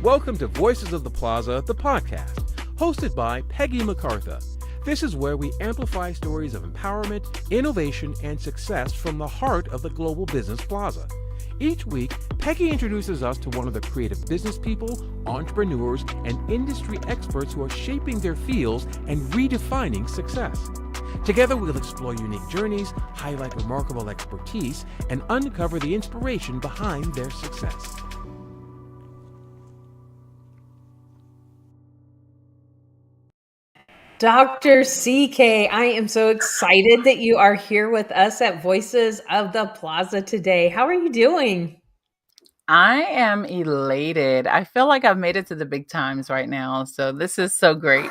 Welcome to Voices of the Plaza, the podcast, hosted by Peggy MacArthur. This is where we amplify stories of empowerment, innovation, and success from the heart of the Global Business Plaza. Each week, Peggy introduces us to one of the creative business people, entrepreneurs, and industry experts who are shaping their fields and redefining success. Together, we'll explore unique journeys, highlight remarkable expertise, and uncover the inspiration behind their success. Dr. CK, I am so excited that you are here with us at Voices of the Plaza today. How are you doing? I am elated. I feel like I've made it to the big times right now. So this is so great.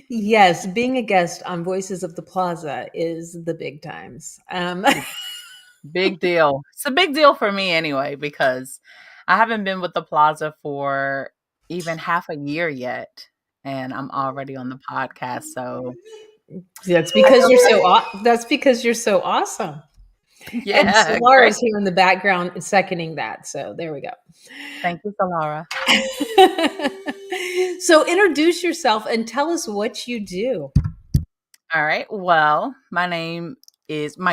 Yes, being a guest on Voices of the Plaza is the big times. Big deal. It's a big deal for me anyway, because I haven't been with the Plaza for even half a year yet. And I'm already on the podcast. So that's I because feel you're so awesome. And yeah, great. Laura's here in the background seconding that. So there we go. Thank you, Laura. So introduce yourself and tell us what you do. All right. Well, my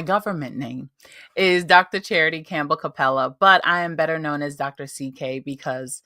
government name is Dr. Campbell-Kapela, but I am better known as Dr. CK because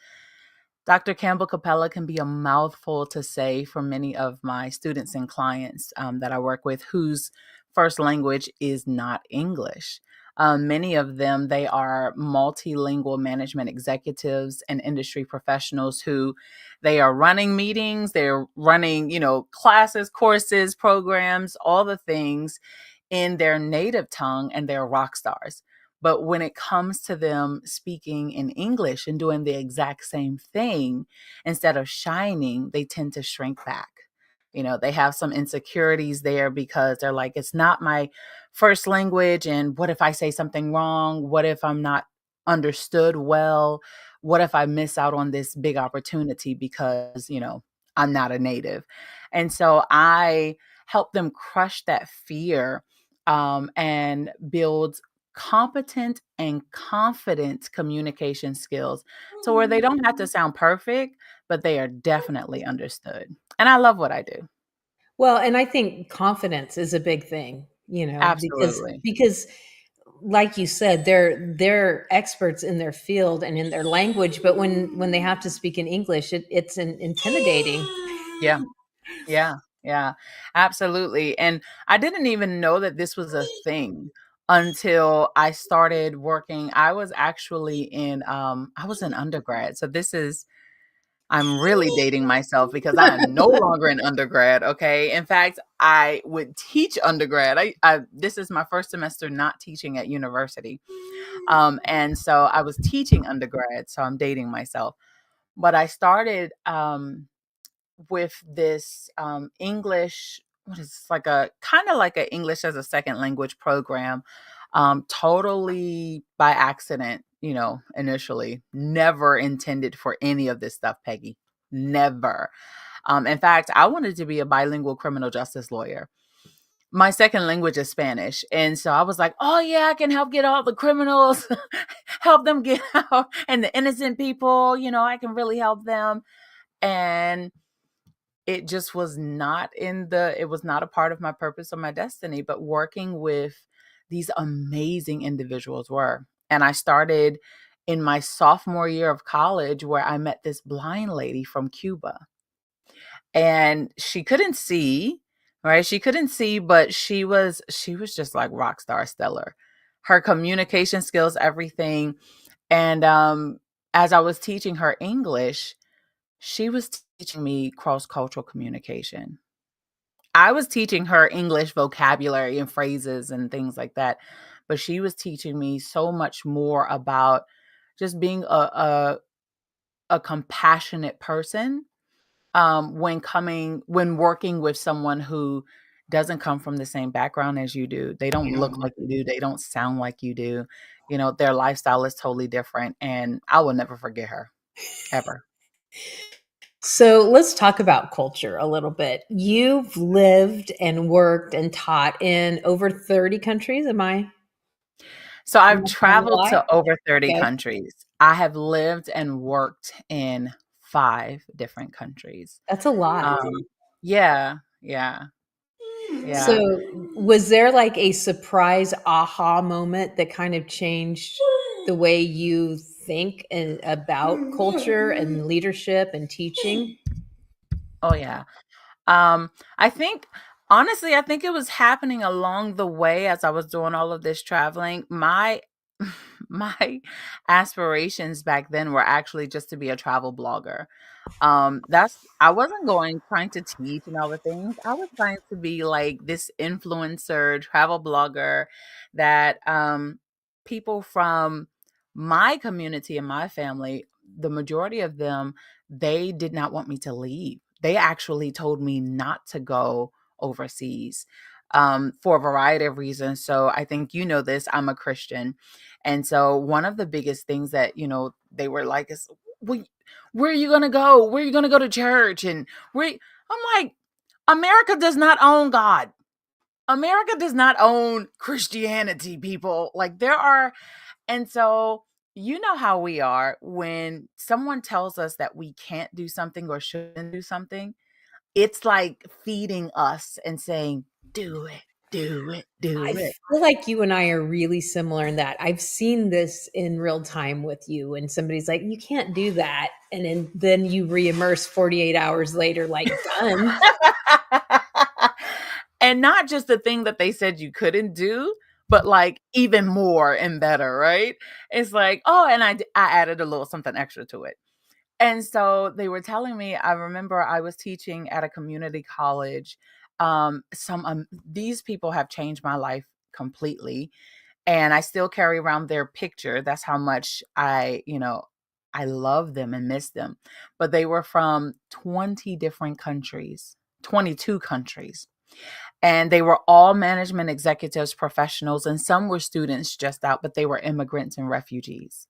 Dr. Campbell-Kapela can be a mouthful to say for many of my students and clients that I work with whose first language is not English. Many of them, they are multilingual management executives and industry professionals who they are running meetings, they're running, classes, courses, programs, all the things in their native tongue, and they're rock stars. But when it comes to them speaking in English and doing the exact same thing, instead of shining, they tend to shrink back. They have some insecurities there because they're like, it's not my first language. And what if I say something wrong? What if I'm not understood well? What if I miss out on this big opportunity because, I'm not a native? And so I help them crush that fear and build competent and confident communication skills so where they don't have to sound perfect, but they are definitely understood. And I love what I do. Well, and I think confidence is a big thing, because Absolutely. because like you said, they're experts in their field and in their language, but when they have to speak in English, it's intimidating. Yeah. Yeah. Yeah. Absolutely. And I didn't even know that this was a thing until I started working. I was actually I was in undergrad. So I'm really dating myself because I am no longer an undergrad. Okay. In fact, I would teach undergrad. This is my first semester not teaching at university. And so I was teaching undergrad. So I'm dating myself. But I started with this English, what is this, like a kind of like an English as a second language program, totally by accident, initially. Never intended for any of this stuff, Peggy. Never. In fact, I wanted to be a bilingual criminal justice lawyer. My second language is Spanish. And so I was like, oh, yeah, I can help get all the criminals, help them get out, and the innocent people, I can really help them. And it just was not it was not a part of my purpose or my destiny, but working with these amazing individuals were. And I started in my sophomore year of college where I met this blind lady from Cuba. And she couldn't see, right? She couldn't see, but she was just like rock star stellar. Her communication skills, everything. And as I was teaching her English, she was teaching me cross-cultural communication. I was teaching her English vocabulary and phrases and things like that, but she was teaching me so much more about just being a compassionate person when working with someone who doesn't come from the same background as you do. They don't look like you do. They don't sound like you do. Their lifestyle is totally different, and I will never forget her, ever. So let's talk about culture a little bit. You've lived and worked and taught in over 30 countries, am I? So You I've wanna tell me traveled why? to over 30 Okay. countries. I have lived and worked in 5 different countries. That's a lot. Yeah, yeah, So, yeah. was there like a surprise aha moment that kind of changed the way you think and about culture and leadership and teaching? Oh, yeah. Um, I think honestly, I think it was happening along the way as I was doing all of this traveling. My my aspirations back then were actually just to be a travel blogger. That's I wasn't going trying to teach and all the things. I was trying to be like this influencer, travel blogger that people from my community and my family, the majority of them, they did not want me to leave. They actually told me not to go overseas for a variety of reasons. So I think you know this, I'm a Christian. And so one of the biggest things that, they were like is, well, where are you going to go? Where are you going to go to church? And I'm like, America does not own God. America does not own Christianity, people. Like there are, and so you know how we are when someone tells us that we can't do something or shouldn't do something. It's like feeding us and saying, do it, do it, I do it. feel like you and I are really similar in that I've seen this in real time with you, and somebody's like, "You can't do that," and then you reimmerse 48 hours later, like done. And not just the thing that they said you couldn't do, but like even more and better, right? It's like, oh, and I added a little something extra to it. And so they were telling me, I remember I was teaching at a community college. These people have changed my life completely, and I still carry around their picture. That's how much I love them and miss them. But they were from 20 different countries, 22 countries. And they were all management executives, professionals, and some were students just out, but they were immigrants and refugees.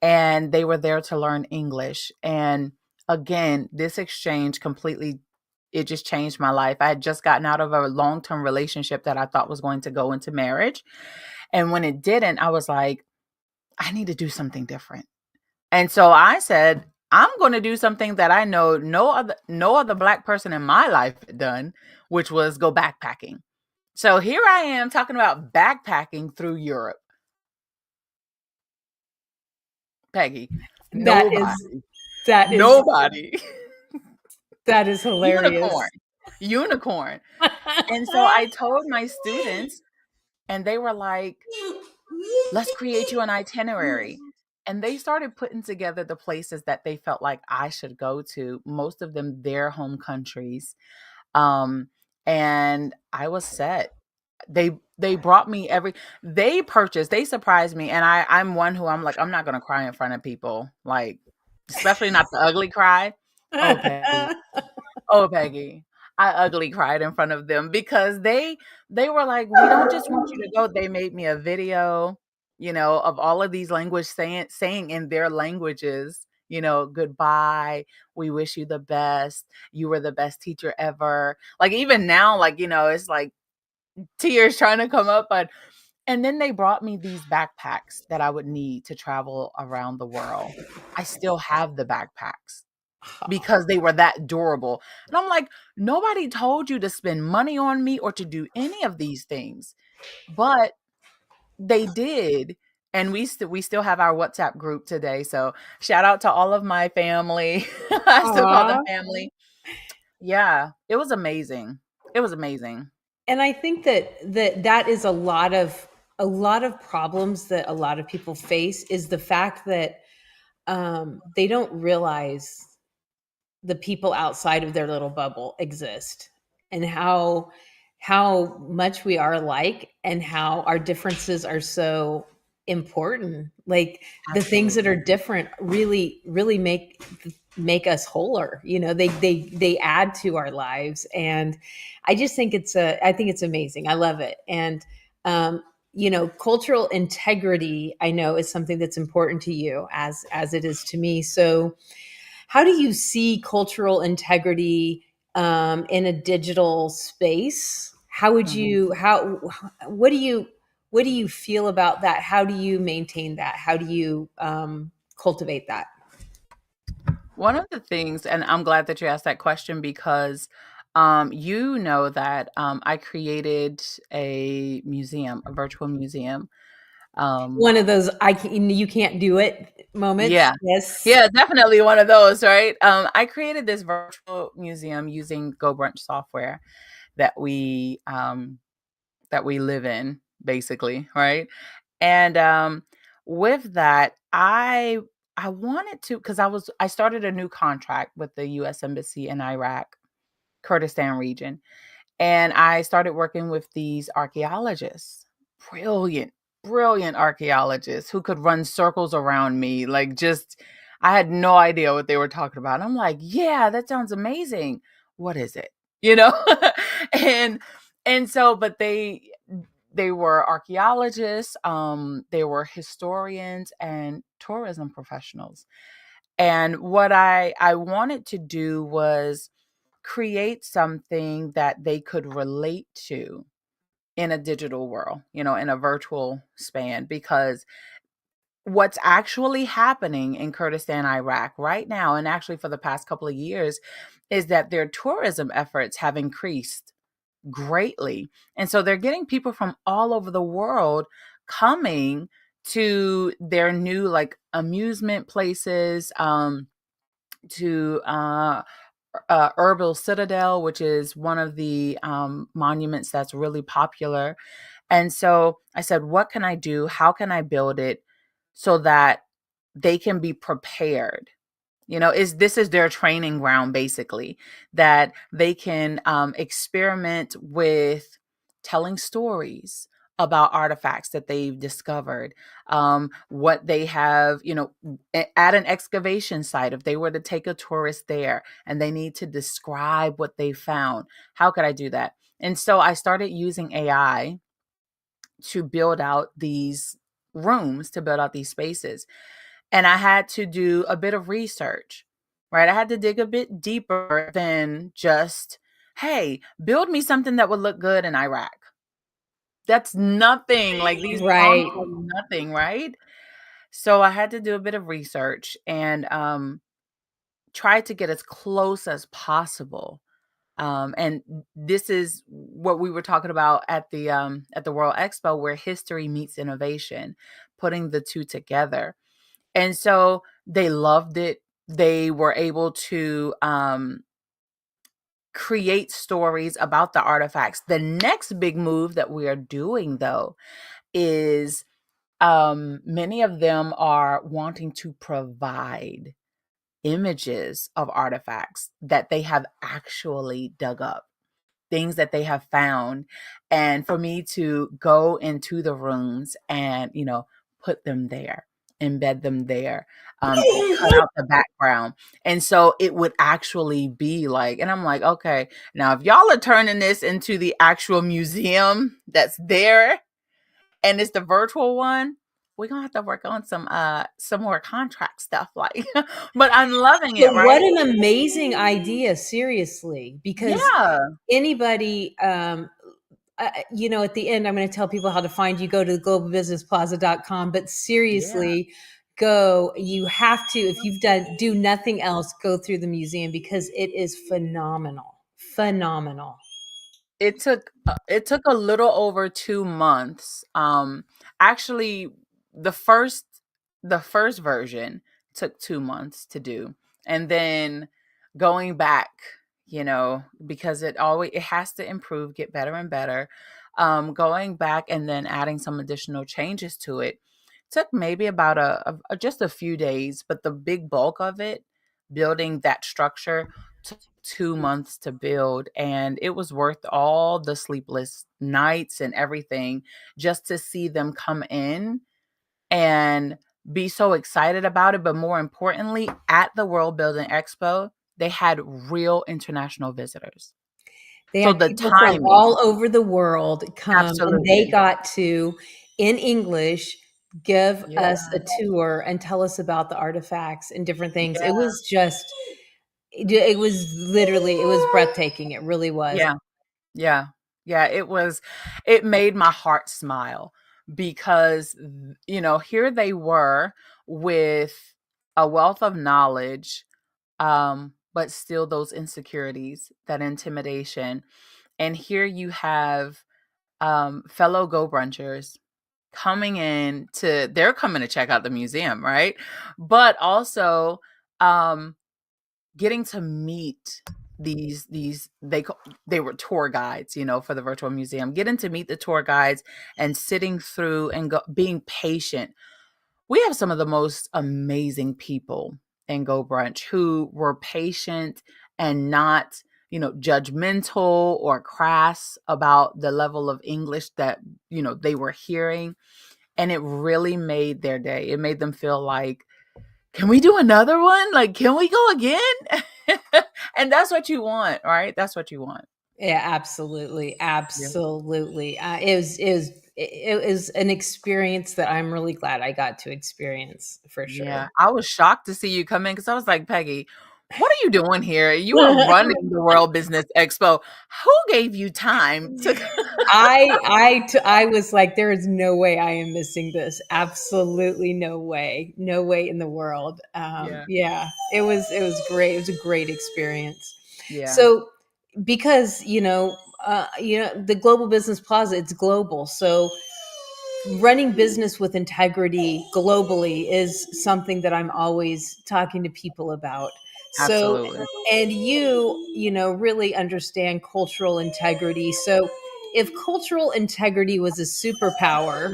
And they were there to learn English. And again, this exchange completely, it just changed my life. I had just gotten out of a long-term relationship that I thought was going to go into marriage. And when it didn't, I was like, I need to do something different. And so I said, I'm going to do something that I know no other black person in my life had done, which was go backpacking. So here I am talking about backpacking through Europe. Peggy, That is nobody, that is nobody, that is hilarious. unicorn, unicorn. And so I told my students, and they were like, let's create you an itinerary. And they started putting together the places that they felt like I should go to, most of them their home countries. Um, and I was set. They brought me they surprised me. And I'm one who I'm like, I'm not gonna cry in front of people, like, especially not the ugly cry. Oh, Peggy. Oh, Peggy. I ugly cried in front of them because they were like, "We don't just want you to go." They made me a video, of all of these language saying in their languages, "Goodbye. We wish you the best. You were the best teacher ever." Like even now, like, it's like tears trying to come up, but and then they brought me these backpacks that I would need to travel around the world. I still have the backpacks because they were that durable. And I'm like, nobody told you to spend money on me or to do any of these things, but they did. And we still have our WhatsApp group today. So shout out to all of my family. I still call them Aw. family. Yeah, it was amazing. It was amazing. And I think that is a lot of problems that a lot of people face is the fact that they don't realize the people outside of their little bubble exist, and how much we are alike, and how our differences are so important. Like the things that are Absolutely. different really make us wholer. They add to our lives, and I think it's amazing. I love it. And um cultural integrity, I know, is something that's important to you as it is to me. So how do you see cultural integrity in a digital space? How would Mhm. you how what do you What do you feel about that? How do you maintain that? How do you cultivate that? One of the things, and I'm glad that you asked that question because you know that I created a museum, a virtual museum. Um, One of those you can't do it moments. yeah, Yes. yeah, definitely one of those, right? I created this virtual museum using GoBrunch software that we um, that we live in, basically, right? And with that, I wanted to because I started a new contract with the U.S. Embassy in Iraq, Kurdistan region, and I started working with these archaeologists, brilliant, brilliant archaeologists who could run circles around me, like just I had no idea what they were talking about. I'm like, yeah, that sounds amazing. What is it? You know, and so, but they were archaeologists, they were historians and tourism professionals. And what I wanted to do was create something that they could relate to in a digital world, in a virtual span, because what's actually happening in Kurdistan, Iraq right now, and actually for the past couple of years, is that their tourism efforts have increased greatly. And so they're getting people from all over the world coming to their new like amusement places, to Erbil Citadel, which is one of the monuments that's really popular. And so I said, what can I do? How can I build it so that they can be prepared? Is this is their training ground, basically, that they can experiment with telling stories about artifacts that they've discovered, what they have, at an excavation site. If they were to take a tourist there and they need to describe what they found, how could I do that? And so I started using AI to build out these rooms, to build out these spaces. And I had to do a bit of research, right? I had to dig a bit deeper than just, hey, build me something that would look good in Iraq. That's nothing. Like these Right. prompts are nothing, right? So I had to do a bit of research and try to get as close as possible. And this is what we were talking about at the World Expo, where history meets innovation, putting the two together. And so they loved it. They were able to create stories about the artifacts. The next big move that we are doing, though, is many of them are wanting to provide images of artifacts that they have actually dug up, things that they have found, and for me to go into the rooms and put them there, embed them there, cut out the background. And so it would actually be like, and I'm like, okay, now if y'all are turning this into the actual museum that's there and it's the virtual one, we're gonna have to work on some more contract stuff, like, but I'm loving But it, what right? an amazing idea, seriously, because Yeah. anybody, at the end, I'm going to tell people how to find you. Go to globalbusinessplaza.com. But Yeah. seriously, you have to, if you've do nothing else, go through the museum because it is phenomenal. Phenomenal. It took a little over 2 months. Actually, the first the first version took 2 months to do. And then going back, because it has to improve, get better and better. Going back and then adding some additional changes to it took maybe about just a few days, but the big bulk of it, building that structure, took 2 months to build, and it was worth all the sleepless nights and everything, just to see them come in and be so excited about it. But more importantly, at the World Building Expo, they had real international visitors. They So had the people from timing, all over the world come, and they absolutely. got to, in English, give Yeah, us a tour and tell us about the artifacts and different things. It yeah, was just, it was literally, it was breathtaking. It really was. yeah, yeah, yeah. It made my heart smile because, here they were with a wealth of knowledge, but still those insecurities, that intimidation. And here you have fellow Go Brunchers they're coming to check out the museum, right? But also um, getting to meet they were tour guides, for the virtual museum, getting to meet the tour guides and sitting through and being patient. We have some of the most amazing people in Go Brunch who were patient and not, judgmental or crass about the level of English that, they were hearing. And it really made their day. It made them feel like, can we do another one? Like, can we go again? And that's what you want, right? That's what you want. Yeah, absolutely, Yeah. absolutely. It was an experience that I'm really glad I got to experience for sure. Yeah. I was shocked to see you come in because I was like, Peggy, what are you doing here? You are running the World Business Expo. Who gave you time to? I was like, there is no way I am missing this. Absolutely no way, no way in the world. Yeah. Yeah, it was great. It was a great experience. Yeah. So because the Global Business Plaza, it's global, so running business with integrity globally is something that I'm always talking to people about. So, Absolutely. and really understand cultural integrity. So, if cultural integrity was a superpower,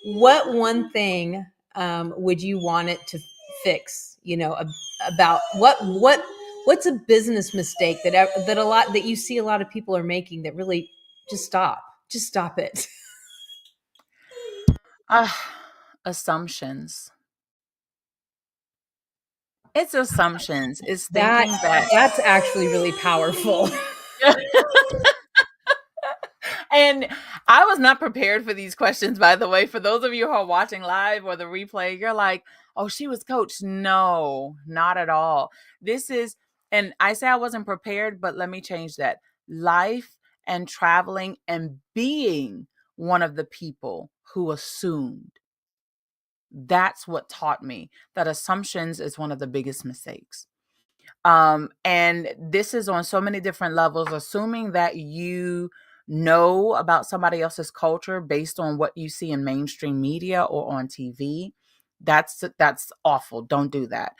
what one thing would you want it to fix? About what's a business mistake that you see a lot of people are making that really just stop it. Ah, assumptions. It's assumptions. It's That thinking that. that's actually really powerful. And I was not prepared for these questions, by the way. For those of you who are watching live or the replay, you're like, oh, she was coached. No, not at all. This is, and I say I wasn't prepared, but let me change that. Life and traveling and being one of the people who assumed. That's what taught me that assumptions is one of the biggest mistakes. And this is on so many different levels, assuming that you know about somebody else's culture based on what you see in mainstream media or on TV. That's awful. Don't do that.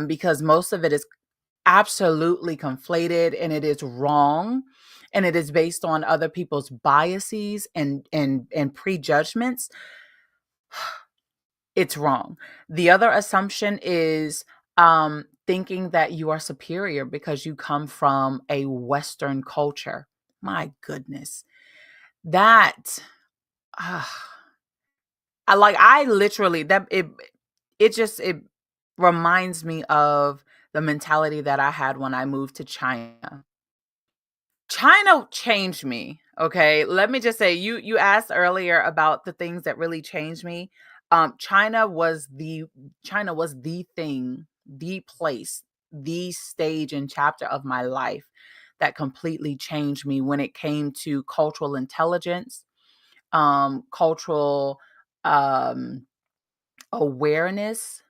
Because most of it is absolutely conflated and it is wrong, and it is based on other people's biases and prejudgments. It's wrong. The other assumption is thinking that you are superior because you come from a Western culture. My goodness. That uh, I literally that it reminds me of the mentality that I had when I moved to China. China changed me, okay? Let me just say, you asked earlier about the things that really changed me. China was the thing, the place, the stage and chapter of my life that completely changed me when it came to cultural intelligence, cultural um, awareness,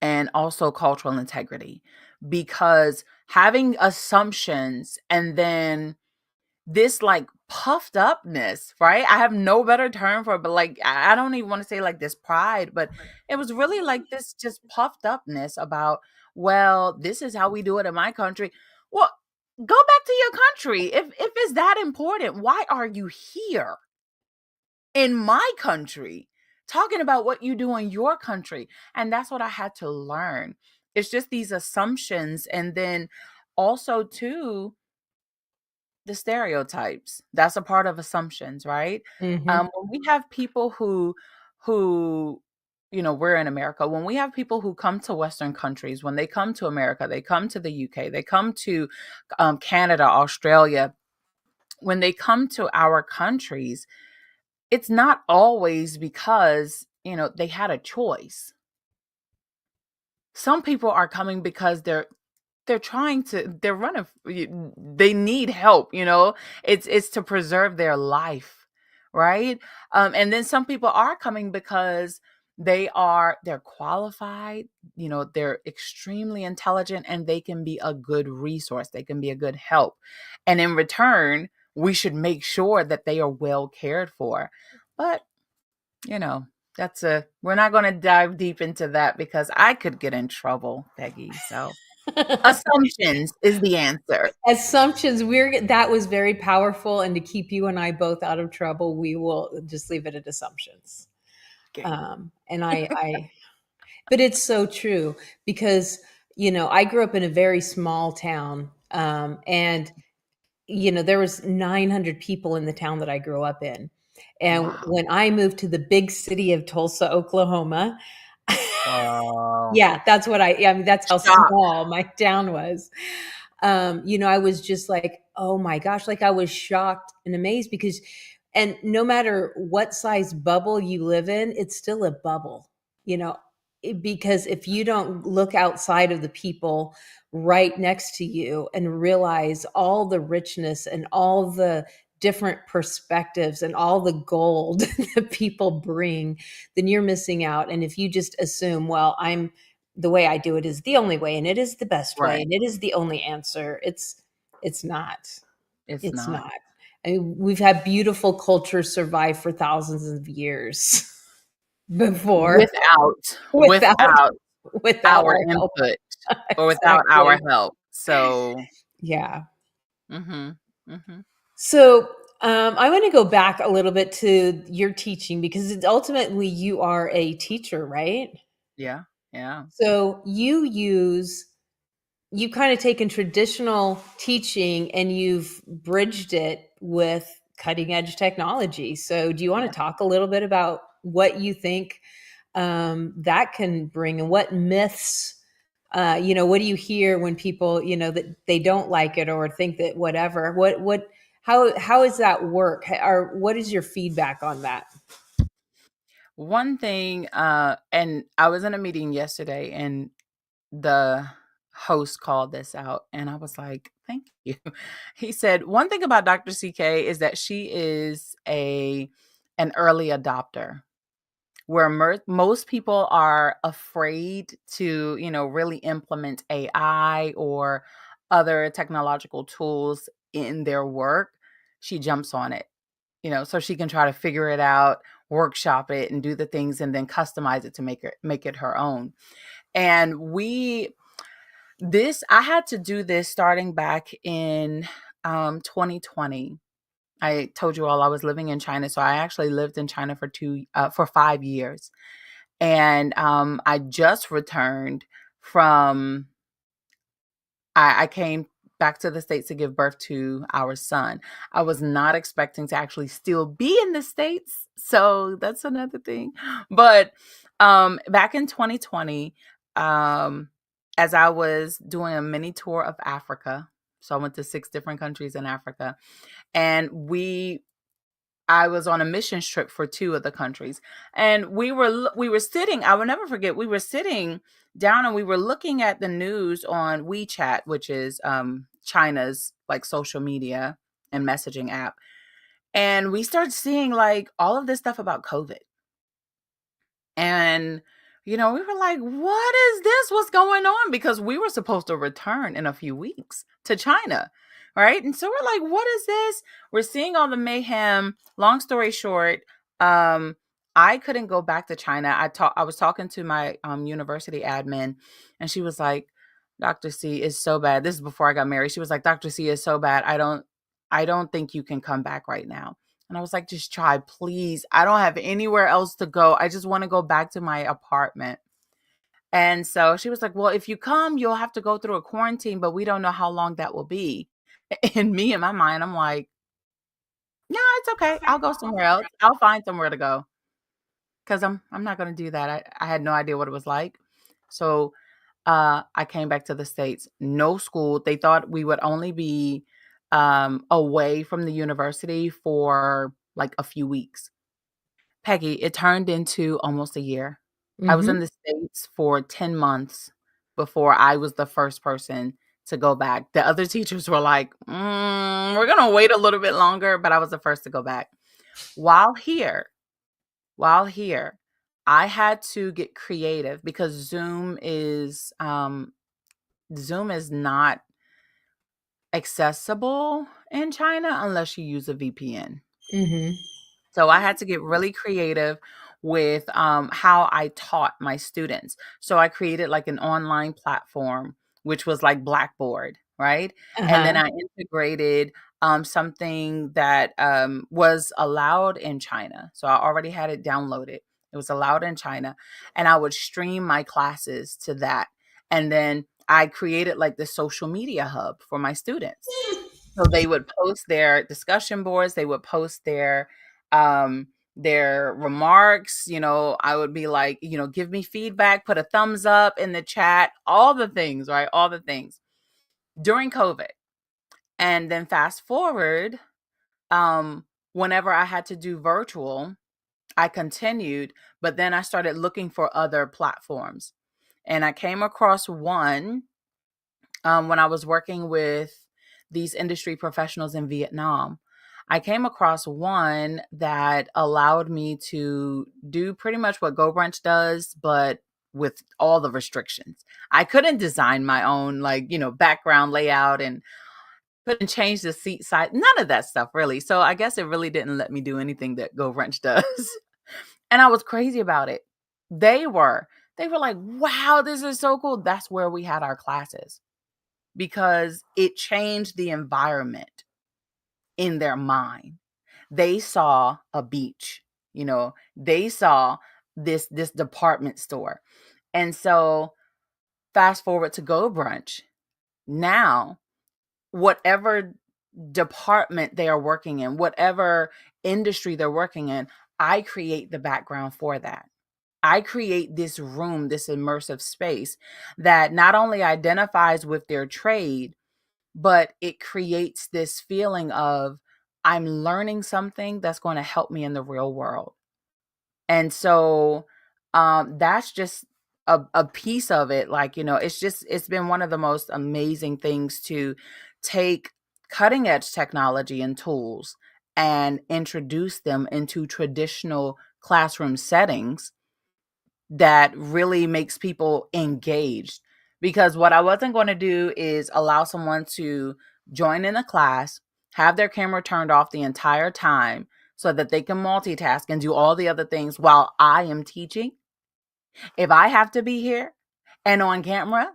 and also cultural integrity. Because having assumptions and then this like puffed upness, right? I have no better term for it, but like I don't even want to say like this pride, but it was really like this just puffed upness about, well, this is how we do it in my country. Well, go back to your country. If it's that important, why are you here in my country talking about what you do in your country? And that's what I had to learn. It's just these assumptions, and then also too the stereotypes. That's a part of assumptions, right? Mhm. When we have people who we're in America. When we have people who come to Western countries, when they come to America, they come to the UK, they come to Canada, Australia. When they come to our countries, it's not always because they had a choice. Some people are coming because they're running, they need help. It's to preserve their life, right? And then some people are coming because they're qualified, they're extremely intelligent, and they can be a good resource. They can be a good help. And in return, we should make sure that they are well cared for. But, you know, we're not going to dive deep into that because I could get in trouble, Peggy. So assumptions is the answer. Assumptions, that was very powerful, and to keep you and I both out of trouble, we will just leave it at assumptions. Okay. And but it's so true because, I grew up in a very small town, and there was 900 people in the town that I grew up in. And Wow. when I moved to the big city of Tulsa, Oklahoma, Wow. yeah, that's that's how Shock. small my town was. I was just like, oh my gosh, like I was shocked and amazed and no matter what size bubble you live in, it's still a bubble, because if you don't look outside of the people right next to you and realize all the richness and all the different perspectives and all the gold that people bring, then you're missing out. And if you just assume, well, the way I do it is the only way and it is the best way Right. and it is the only answer, it's not. It's It's not. not. I mean, we've had beautiful cultures survive for thousands of years before Without without without our our help. input or without our Exactly. help. So, Yeah. mhm. Mhm. So I want to go back a little bit to your teaching because ultimately you are a teacher, right? Yeah. Yeah. So you've kind of taken traditional teaching and you've bridged it with cutting edge technology. So do you want Yeah. to talk a little bit about what you think that can bring and what myths, what do you hear when people, that they don't like it or think that whatever, how does that work? Or what is your feedback on that? One thing, and I was in a meeting yesterday and the host called this out and I was like, thank you. He said, one thing about Dr. CK is that she is an early adopter where most people are afraid to, really implement AI or other technological tools in their work. She jumps on it, so she can try to figure it out, workshop it and do the things and then customize it to make it her own. And I had to do this starting back in 2020. I told you all I was living in China, so I actually lived in China for 5 years, and I just returned from. I came back to the States to give birth to our son. I was not expecting to actually still be in the States, so that's another thing. But back in 2020, as I was doing a mini tour of Africa, so I went to 6 different countries in Africa, and I was on a missions trip for 2 of the countries, and we were sitting. I will never forget. We were sitting down and we were looking at the news on WeChat, which is China's like social media and messaging app, and we started seeing like all of this stuff about COVID. And, we were like, what is this? What's going on? Because we were supposed to return in a few weeks to China. Right. And so we're like, what is this? We're seeing all the mayhem. Long story short, I couldn't go back to China. I was talking to my university admin, and she was like, Dr. C is so bad. This is before I got married. She was like, Dr. C is so bad. I don't think you can come back right now. And I was like, just try, please. I don't have anywhere else to go. I just want to go back to my apartment. And so she was like, well, if you come, you'll have to go through a quarantine, but we don't know how long that will be. And me, in my mind, I'm like, no, it's okay. I'll go somewhere else. I'll find somewhere to go. Because I'm not going to do that. I had no idea what it was like. So I came back to the States. No school. They thought we would only be away from the university for like a few weeks. Peggy, it turned into almost a year. I was in Mhm. the States for 10 months before I was the first person to go back. The other teachers were like, we're going to wait a little bit longer, but I was the first to go back. While here, while here, I had to get creative because Zoom is not accessible in China unless you use a VPN. Mm-hmm. So I had to get really creative with how I taught my students. So I created like an online platform, which was like Blackboard, right? And then Uh-huh. I integrated something that was allowed in China. So I already had it downloaded. It was allowed in China. And I would stream my classes to that. And then I created like the social media hub for my students. So they would post their discussion boards, they would post their remarks, I would be like, give me feedback, put a thumbs up in the chat, all the things, right? All the things during COVID. And then fast forward, whenever I had to do virtual, I continued, but then I started looking for other platforms. And I came across one when I was working with these industry professionals in Vietnam. I came across one that allowed me to do pretty much what GoBrunch does, but with all the restrictions. I couldn't design my own, like, background layout and couldn't change the seat size, none of that stuff really. So I guess it really didn't let me do anything that GoBrunch does. And I was crazy about it. They were. They were like, wow, this is so cool. That's where we had our classes because it changed the environment in their mind. They saw a beach, they saw this department store. And so fast forward to Go Brunch. Now, whatever department they are working in, whatever industry they're working in, I create the background for that. I create this room, this immersive space that not only identifies with their trade, but it creates this feeling of I'm learning something that's going to help me in the real world. And so that's just a piece of it. Like, it's been one of the most amazing things to take cutting edge technology and tools and introduce them into traditional classroom settings that really makes people engaged. Because what I wasn't going to do is allow someone to join in a class, have their camera turned off the entire time so that they can multitask and do all the other things while I am teaching. If I have to be here and on camera,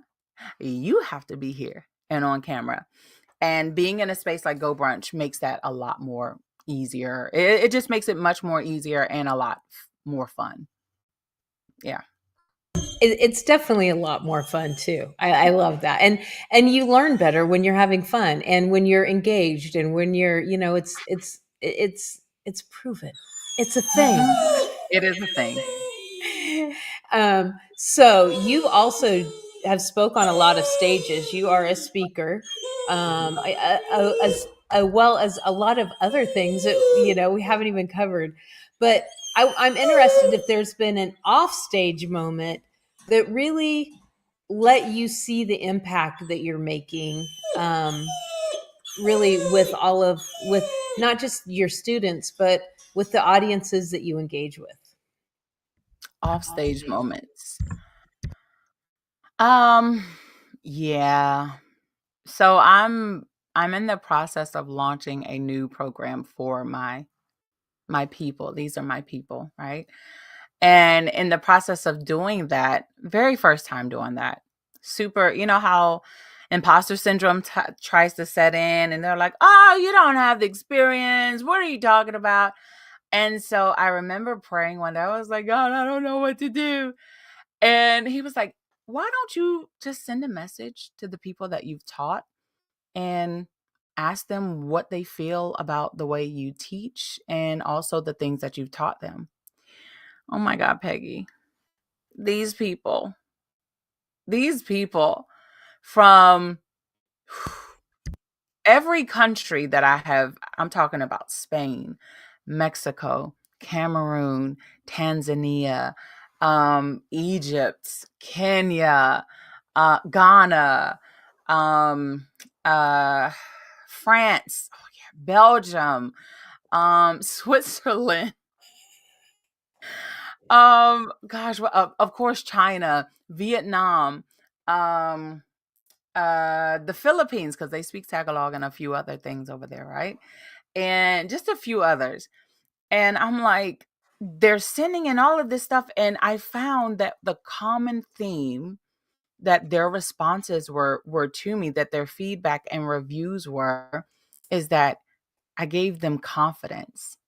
you have to be here and on camera. And being in a space like Go Brunch makes that a lot more easier. It just makes it much more easier and a lot more fun. Yeah. It's definitely a lot more fun too. I love that, and you learn better when you're having fun and when you're engaged and when you're, it's proven, it's a thing. Mhm. It is a thing. So you also have spoke on a lot of stages. You are a speaker, as well as a lot of other things that we haven't even covered. But I'm interested if there's been an offstage moment that really let you see the impact that you're making. Really, with not just your students, but with the audiences that you engage with. Offstage moments. Um, yeah. So I'm in the process of launching a new program for my people. These are my people, right? And in the process of doing that, very first time doing that, super, how imposter syndrome tries to set in and they're like, "Oh, you don't have the experience. What are you talking about?" And so I remember praying one day. I was like, "God, I don't know what to do." And he was like, "Why don't you just send a message to the people that you've taught and ask them what they feel about the way you teach and also the things that you've taught them?" Oh my God, Peggy. These people, these people from every country that I'm talking about Spain, Mexico, Cameroon, Tanzania, Egypt, Kenya, Ghana, um, uh, France, oh yeah, Belgium, Switzerland, gosh, of course, China, Vietnam, um, the Philippines, because they speak Tagalog and a few other things over there, right? And just a few others. And I'm like, they're sending in all of this stuff. And I found that the common theme that their responses were to me, that their feedback and reviews were, is that I gave them confidence.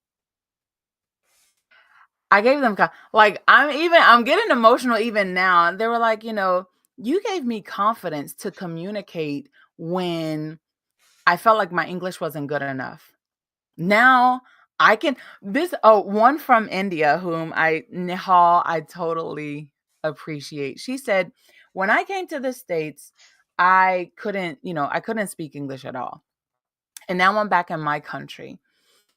I gave them like, I'm getting emotional even now. They were like, you gave me confidence to communicate when I felt like my English wasn't good enough. Now I can one from India whom Nihal, I totally appreciate. She said, when I came to the States, I couldn't speak English at all. And now I'm back in my country.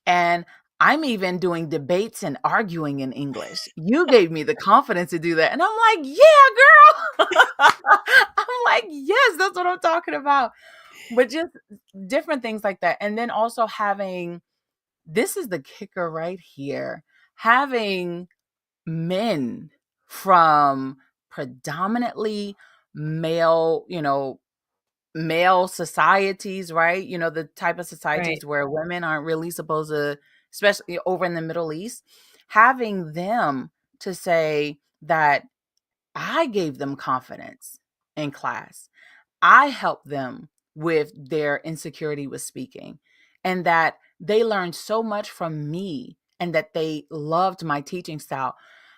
And I'm even doing debates and arguing in English. You gave me the confidence to do that. And I'm like, yeah, girl. I'm like, yes, that's what I'm talking about. But just different things like that. And then also having, this is the kicker right here, having men from predominantly male, male societies, right? The type of Right. societies where women aren't really supposed to, especially over in the Middle East, having them to say that I gave them confidence in class. I helped them with their insecurity with speaking, and that they learned so much from me and that they loved my teaching style.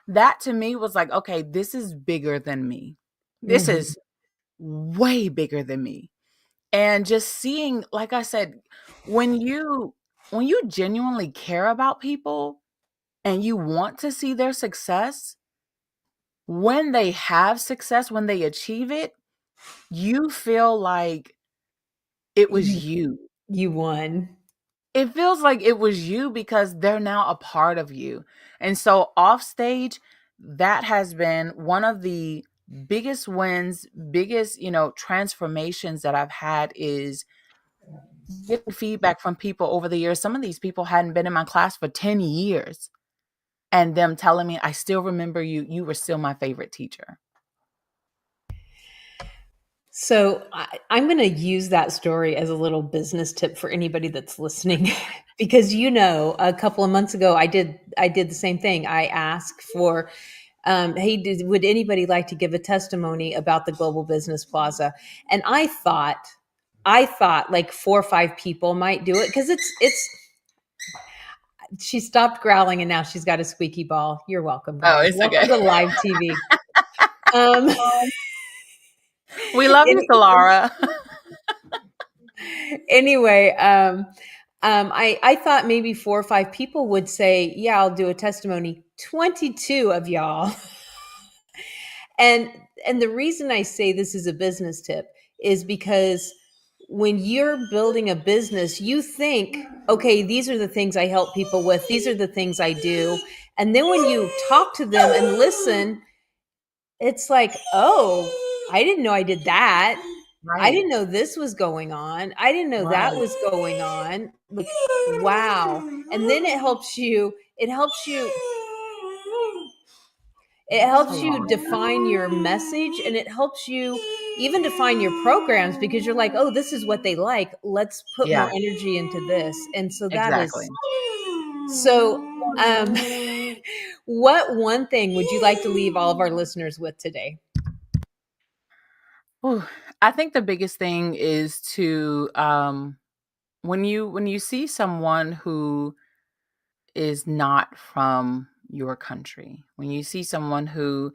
That to me was like, okay, this is bigger than me. This Mhm. is way bigger than me. And just seeing, like I said, when you genuinely care about people and you want to see their success, when they have success, when they achieve it, you feel like it was You you. you won. It feels like it was you because they're now a part of you. And so off stage, that has been one of the biggest wins, biggest, transformations that I've had, is getting feedback from people over the years. Some of these people hadn't been in my class for 10 years, and them telling me, I still remember you. You were still my favorite teacher. So I'm going to use that story as a little business tip for anybody that's listening, because a couple of months ago I did the same thing. I asked for, hey, would anybody like to give a testimony about the Global Business Plaza? And I thought like 4 or 5 people might do it, because it's. She stopped growling and now she's got a squeaky ball. You're welcome, Oh, guys. it's Welcome okay. to live TV. Um, We love you, Solara. anyway, I thought maybe 4 or 5 people would say, "Yeah, I'll do a testimony." 22 of y'all, and and the reason I say this is a business tip is because when you're building a business, you think, okay, these are the things I help people with. These are the things I do, and then when you talk to them and listen, it's like, oh, I didn't know I did that. I Right, didn't know this was going on. I didn't know that right. was going on. Like, wow. And then it helps you define your message, and it helps you even define your programs, because you're like, oh, this is what they like. Let's put more Yeah, energy into this. And so that is exactly. so um what one thing would you like to leave all of our listeners with today? Whew. I think the biggest thing is to, when you see someone who is not from your country, when you see someone who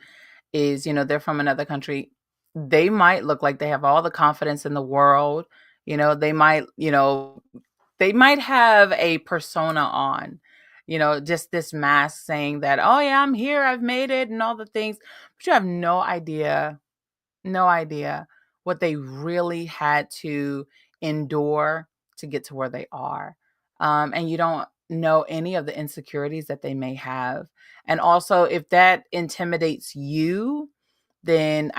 is, they're from another country, they might look like they have all the confidence in the world. They might have a persona on, just this mask saying that, oh yeah, I'm here, I've made it, and all the things. But you have no idea what they really had to endure to get to where they are. And you don't know any of the insecurities that they may have. And also, if that intimidates you, then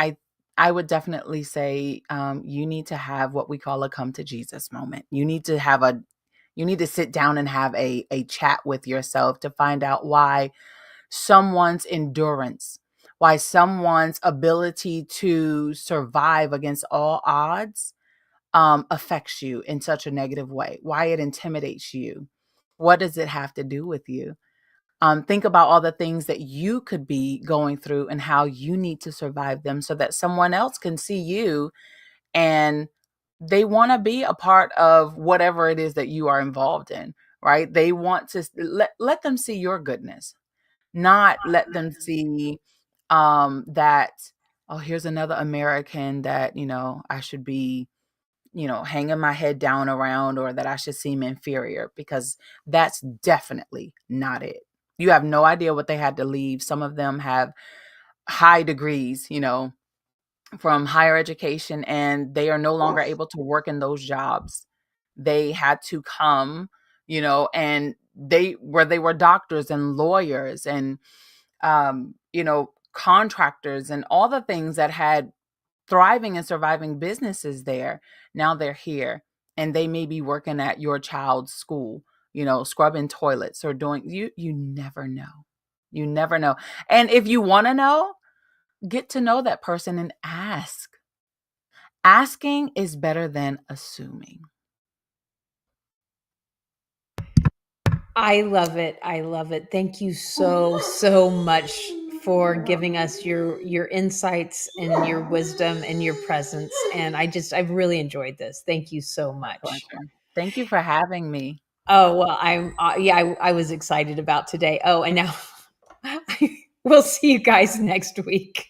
I would definitely say, you need to have what we call a come to Jesus moment. You need to have You need to sit down and have a chat with yourself to find out why someone's endurance, why someone's ability to survive against all odds affects you in such a negative way, why it intimidates you. What does it have to do with you? Think about all the things that you could be going through and how you need to survive them so that someone else can see you and they want to be a part of whatever it is that you are involved in, right? They want to let them see your goodness, not let them see that, oh, here's another American that, I should be, hanging my head down around, or that I should seem inferior, because that's definitely not it. You have no idea what they had to leave. Some of them have high degrees, from higher education, and they are no longer able to work in those jobs. They had to come, and they were doctors and lawyers and contractors and all the things that had thriving and surviving businesses there. Now they're here, and they may be working at your child's school, scrubbing toilets or doing, you never know. You never know. And if you want to know, get to know that person and ask. Asking is better than assuming. I love it. I love it. Thank you so much for giving us your insights and your wisdom and your presence. And I've really enjoyed this. Thank you so much. Pleasure. Thank you for having me. Oh, well, I was excited about today. Oh, and now we'll see you guys next week.